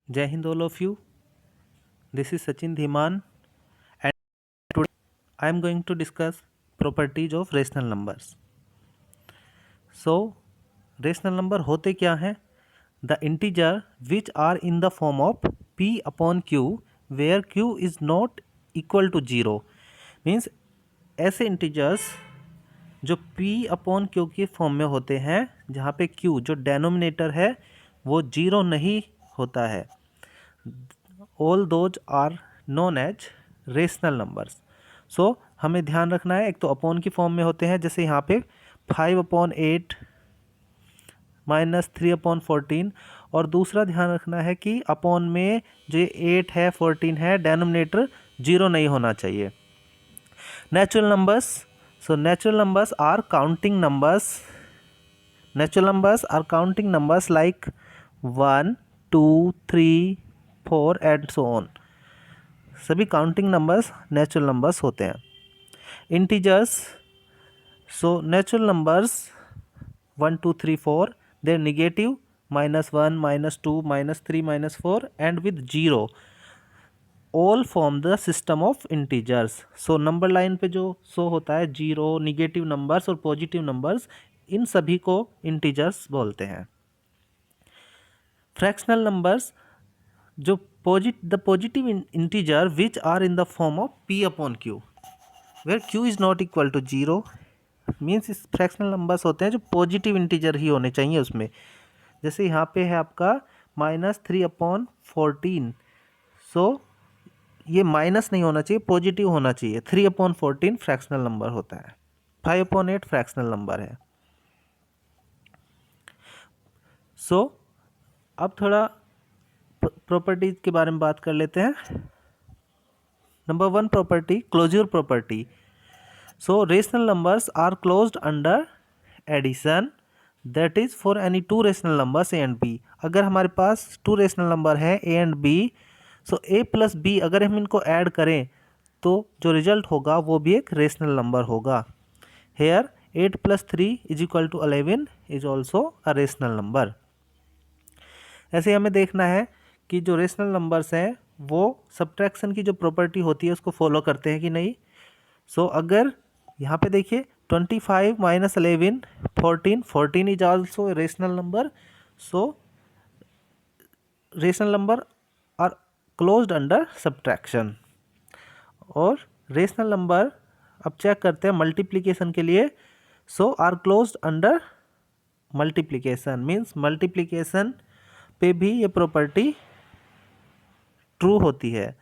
Jai Hind all of you. This is Sachin Dhiman and today I am going to discuss properties of rational numbers. So, rational number होते क्या हैं? The integer which are in the form of p upon q where q is not equal to 0 means ऐसे integers जो p upon q के form में होते हैं जहाँ पे q जो डेनोमिनेटर है वो 0 नहीं होता है, all those are known as rational numbers. So हमें ध्यान रखना है, एक तो अपॉन की फॉर्म में होते हैं जैसे यहाँ पे 5/8 -3/14, और दूसरा ध्यान रखना है कि अपॉन में जो 8 है 14 है डेनोमिनेटर 0 नहीं होना चाहिए. Natural numbers, so natural numbers are counting numbers. Natural numbers are counting numbers like 1, 2, 3, 4 and so on. सभी काउंटिंग नंबर्स नेचुरल नंबर्स होते हैं. Integers, so natural numbers 1, 2, 3, 4 they negative -1, -2, -3, -4 and with 0 all form the system of integers. So number line पे जो show होता है 0, negative numbers और positive numbers, इन सभी को इंटीजर्स बोलते हैं. फ्रैक्शनल नंबर्स, जो the positive integer which are in the form of p upon q where q is not equal to 0 means इस फ्रैक्शनल नंबर्स होते हैं जो पॉजिटिव इंटीजर ही होने चाहिए उसमें. जैसे यहाँ पे है आपका -3/14, सो ये माइनस नहीं होना चाहिए, पॉजिटिव होना चाहिए. 3/14 फ्रैक्शनल नंबर होता है. 5/8 फ्रैक्शनल नंबर है. सो अब थोड़ा प्रॉपर्टीज के बारे में बात कर लेते हैं. Number 1 property, closure property. So rational numbers are closed under addition, that is for any two rational numbers a and b. अगर हमारे पास टू रेशनल नंबर हैं a and b, so a plus b अगर हम इनको add करें तो जो रिजल्ट होगा वो भी एक रेशनल नंबर होगा. Here 8 + 3 = 11 is also a rational number. ऐसे हमें देखना है कि जो रेशनल नंबर्स हैं वो सब्ट्रैक्शन की जो प्रॉपर्टी होती है उसको फॉलो करते हैं कि नहीं. सो अगर यहाँ पे देखिए 25 - 11 14 is also rational number. So rational number are closed under subtraction. और रेशनल नंबर अब चेक करते हैं मल्टीप्लिकेशन के लिए. So are closed under multiplication means multiplication पे भी ये प्रॉपर्टी ट्रू होती है.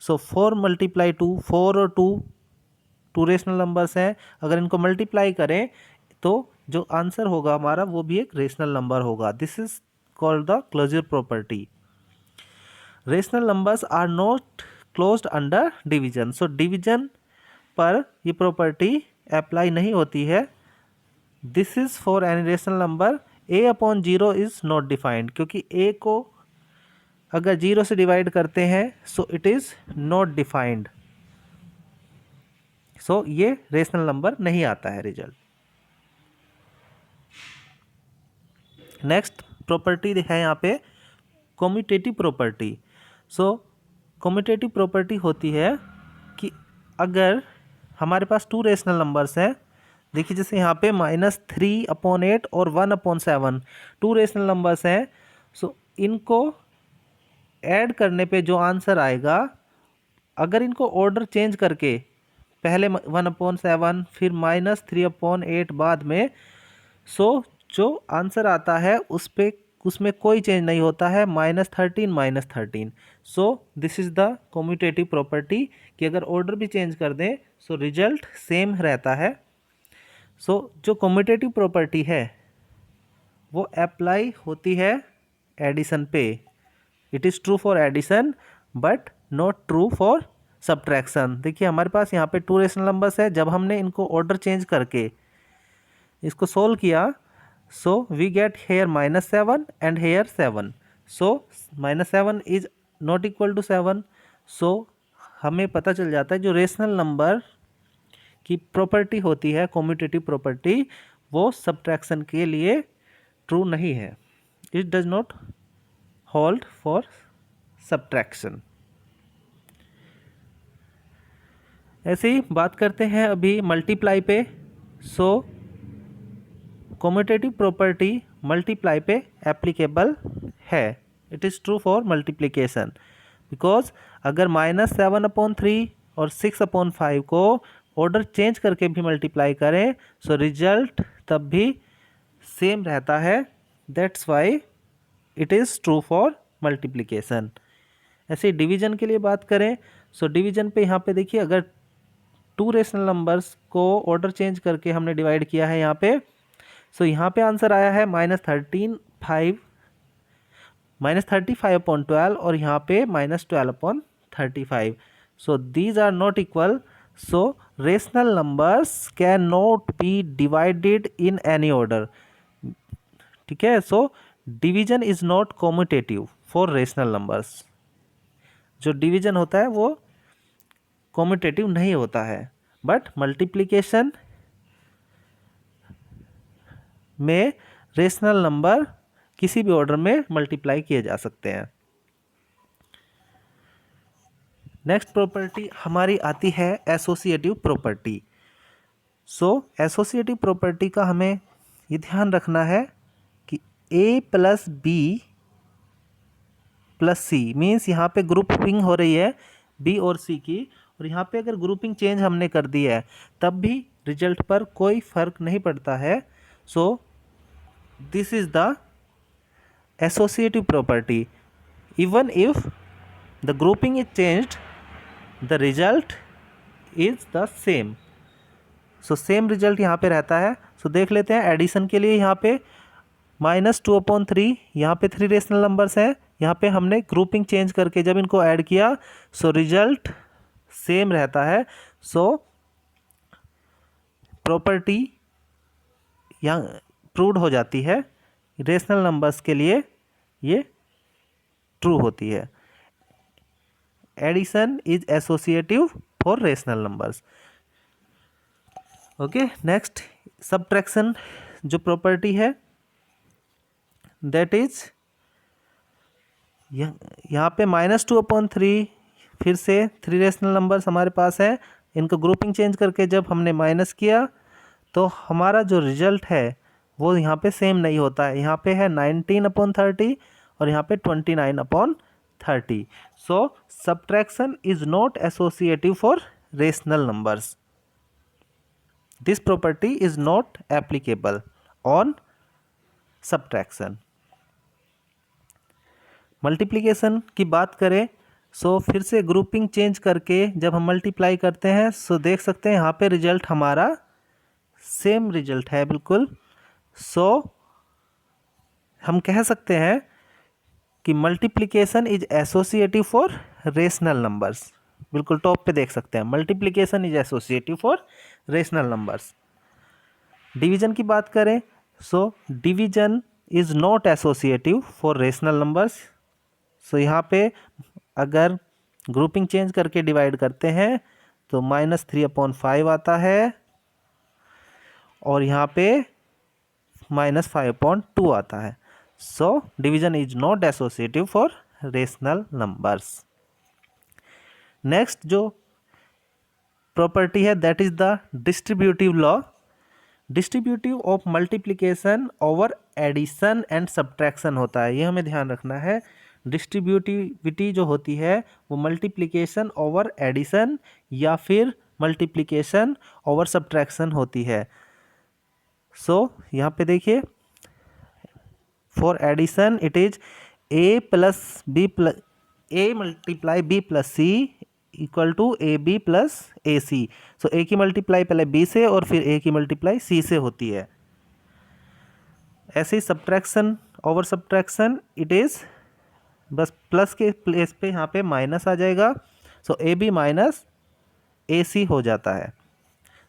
सो 4 × 2, 4 और 2 टू रेशनल नंबर्स हैं. अगर इनको मल्टीप्लाई करें तो जो आंसर होगा हमारा वो भी एक रेशनल नंबर होगा. This is called the closure property. Rational numbers are not closed under division. So division पर ये प्रॉपर्टी अप्लाई नहीं होती है. This is for any rational number a/0 is not defined, क्योंकि a को अगर 0 से डिवाइड करते हैं so it is not defined. So ये रेशनल नंबर नहीं आता है रिजल्ट. नेक्स्ट प्रॉपर्टी है यहाँ पे कम्यूटेटिव प्रॉपर्टी. सो कम्यूटेटिव प्रॉपर्टी होती है कि अगर हमारे पास टू रेशनल नंबर्स हैं, देखिए जैसे यहाँ पे -3/8 और 1/7 टू रेशनल नंबर्स हैं. सो इनको ऐड करने पे जो आंसर आएगा, अगर इनको ऑर्डर चेंज करके पहले 1/7 फिर -3/8 बाद में, सो जो आंसर आता है उसमें कोई चेंज नहीं होता है, -13 -13. So this is the commutative property कि अगर ऑर्डर भी चेंज कर दें सो रिजल्ट सेम रहता है. सो जो कम्यूटेटिव प्रॉपर्टी है वो अप्लाई होती है एडिशन पे. It is true for addition but not true for subtraction. देखिए हमारे पास यहाँ पे टू रेशनल नंबर्स है, जब हमने इनको ऑर्डर चेंज करके इसको सोल्व किया so we get here -7 and here 7. So -7 is not equal to 7. सो हमें पता चल जाता है जो रेशनल नंबर की प्रॉपर्टी होती है कम्यूटेटिव प्रॉपर्टी वो सब्ट्रैक्शन के लिए ट्रू नहीं है. It does not hold for subtraction. ऐसे ही बात करते हैं अभी मल्टीप्लाई पे। सो कम्यूटेटिव प्रॉपर्टी मल्टीप्लाई पे एप्लीकेबल है। It is true for multiplication, because अगर -7/3 और 6/5 को ऑर्डर चेंज करके भी मल्टीप्लाई करें सो रिजल्ट तब भी सेम रहता है। That's why it is true for multiplication. ऐसे डिवीजन के लिए बात करें सो डिवीजन पे यहाँ पे देखिए, अगर 2 रेशनल नंबर्स को ऑर्डर चेंज करके हमने डिवाइड किया है यहाँ पे, सो यहाँ पे आंसर आया है -35/12 और यहाँ पे -12/35। So these are not equal, so rational numbers can not be divided in any order. ठीक है, so division is not commutative for rational numbers. जो डिवीजन होता है वो कम्यूटेटिव नहीं होता है, बट मल्टीप्लिकेशन में रेशनल नंबर किसी भी ऑर्डर में मल्टीप्लाई किए जा सकते हैं। नेक्स्ट प्रॉपर्टी हमारी आती है एसोसिएटिव प्रॉपर्टी। सो एसोसिएटिव प्रॉपर्टी का हमें ये ध्यान रखना है कि A + B + C मीन्स यहाँ पे ग्रुपिंग हो रही है B और C की, और यहाँ पे अगर ग्रुपिंग चेंज हमने कर दी है तब भी रिजल्ट पर कोई फर्क नहीं पड़ता है। So this is the associative property. Even if the grouping is changed the result is the same. So same result यहाँ पे रहता है। सो देख लेते हैं एडिशन के लिए। यहाँ पे -2/3, यहाँ पे 3 रेशनल नंबर्स हैं, यहाँ पे हमने ग्रुपिंग चेंज करके जब इनको ऐड किया सो रिजल्ट सेम रहता है। सो प्रॉपर्टी यहाँ प्रूव्ड हो जाती है, रेशनल नंबर्स के लिए ये ट्रू होती है। Addition is associative for rational numbers. Okay, next subtraction जो प्रॉपर्टी है दैट इज यहाँ पे -2/3, फिर से 3 रेशनल नंबर्स हमारे पास है, इनको ग्रुपिंग चेंज करके जब हमने माइनस किया तो हमारा जो रिजल्ट है वो यहाँ पे सेम नहीं होता है। यहाँ पे है 19/30 और यहाँ पे 29/30। So subtraction is not associative for rational numbers. This property is not applicable on subtraction. Multiplication की बात करें सो फिर से ग्रुपिंग चेंज करके जब हम मल्टीप्लाई करते हैं सो देख सकते हैं यहाँ पे रिजल्ट हमारा सेम रिजल्ट है बिल्कुल। सो हम कह सकते हैं कि multiplication is associative for rational numbers. बिल्कुल टॉप पे देख सकते हैं multiplication is associative for rational numbers. Division की बात करें so division is not associative for rational numbers. So यहाँ पे अगर ग्रुपिंग चेंज करके डिवाइड करते हैं तो -3/5 आता है और यहाँ पे -5/2 आता है। So division is not associative for rational numbers. Next जो प्रॉपर्टी है that is the distributive law. Distributive of multiplication over addition and subtraction होता है, ये हमें ध्यान रखना है। डिस्ट्रीब्यूटिविटी जो होती है वो मल्टीप्लिकेशन ओवर एडिशन या फिर मल्टीप्लिकेशन ओवर सब्ट्रैक्शन होती है। सो यहाँ पे देखिए for addition it is A + B A × B + C = AB + AC। So A की मल्टीप्लाई पहले B से और फिर A की मल्टीप्लाई C से होती है। ऐसे ही subtraction over subtraction it is बस प्लस के प्लेस पे यहाँ पे माइनस आ जाएगा। सो AB - AC हो जाता है।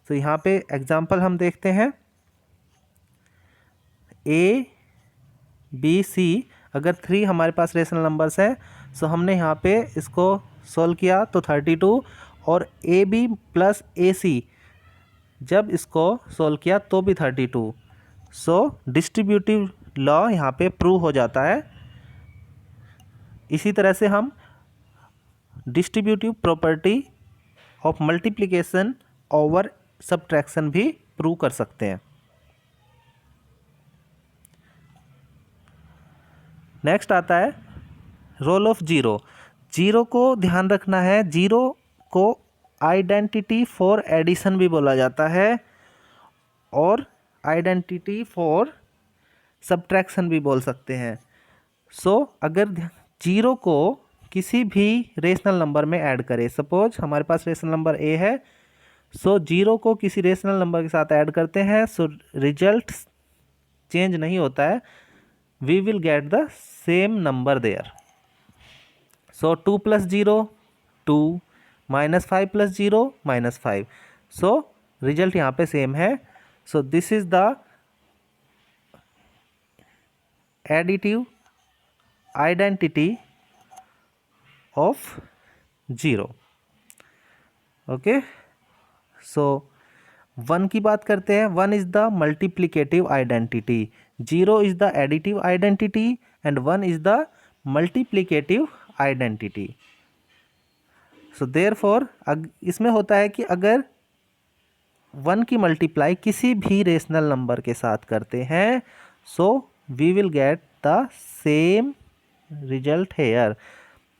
सो यहाँ पे एग्जांपल हम देखते हैं A B C, अगर 3 हमारे पास रेशनल नंबर्स हैं सो हमने यहाँ पे इसको सॉल्व किया तो 32, और AB + AC जब इसको सॉल्व किया तो भी 32। सो डिस्ट्रीब्यूटिव लॉ यहाँ पे प्रूव हो जाता है इसी तरह से हम distributive property of multiplication over subtraction भी प्रूव कर सकते हैं। नेक्स्ट आता है रोल ऑफ जीरो। जीरो को ध्यान रखना है, जीरो को आइडेंटिटी फॉर एडिशन भी बोला जाता है और आइडेंटिटी फॉर सब्ट्रैक्शन भी बोल सकते हैं। सो अगर जीरो को किसी भी रेशनल नंबर में ऐड करें, सपोज हमारे पास रेशनल नंबर ए है, सो जीरो को किसी रेशनल नंबर के साथ ऐड करते हैं, सो रिजल्ट चेंज नहीं होता है, we will get the same number there. So 2 + 0 2, -5 + 0 -5, so result यहाँ पे सेम है। So this is the additive identity of zero. Okay, so 1 की बात करते हैं। 1 is the multiplicative identity, 0 is the additive identity and 1 is the multiplicative identity. So therefore इसमें होता है कि अगर 1 की मल्टीप्लाई किसी भी रेशनल नंबर के साथ करते हैं, so we will get the same result here.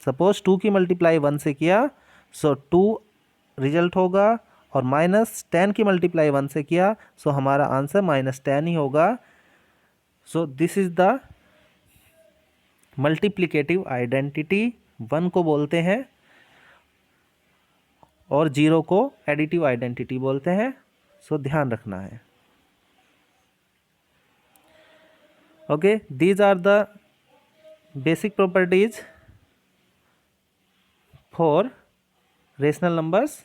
Suppose 2 की मल्टीप्लाई 1 से किया, सो 2 रिजल्ट होगा, और -10 की मल्टीप्लाई 1 से किया, सो हमारा आंसर -10 ही होगा। सो this is the multiplicative identity, 1 को बोलते हैं और 0 को एडिटिव आइडेंटिटी बोलते हैं। सो ध्यान रखना है। Okay, these are the basic properties for rational numbers.